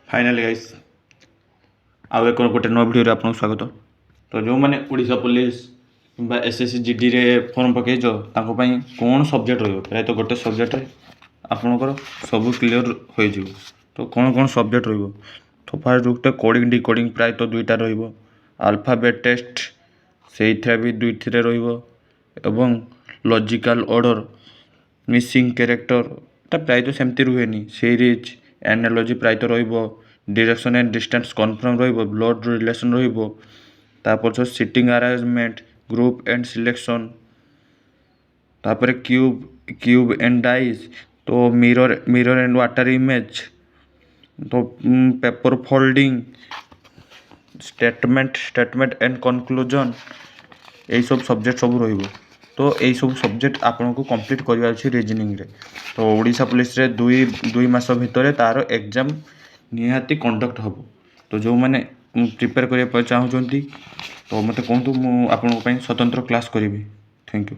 Finally guys आउ एक गोटे नवा वीडियो आपको स्वागत। तो जो मैंने ओडिशा पुलिस कि एसएससी जीडी रे फॉर्म पकईच कौन सब्जेक्ट रो प्राय तो गोटे सब्जेक्ट आपंकर सब क्लीयर हो। तो कौन कौन सब्जेक्ट रो तो फास्ट गोटे कोडिंग डिकोडिंग प्राय तो दुईटा अल्फाबेट टेस्ट से भी दुई एवं लॉजिकल ऑर्डर मिसिंग कैरेक्टर प्राय तो सेमती रुहेनी सीरीज एनालॉजी प्राय तो direction and distance confirm blood relation तापर sitting arrangement group and selection तापर क्यूब एंड डाइज तो मिरर एंड वाटर इमेज तो paper folding statement and conclusion यही सब सब्जेक्ट सब रही। तो यही सब सब्जेक्ट आपन को कंप्लीट करवा अच्छी रीजनिंग रे। तो ओडिशा पुलिस रे दुई मास भितर तार एग्जाम निहाती कंडक्ट हम। तो जो मैंने प्रिपेयर करने चाहूँगी तो मत कहतु मुझे स्वतंत्र क्लास करी। Thank you.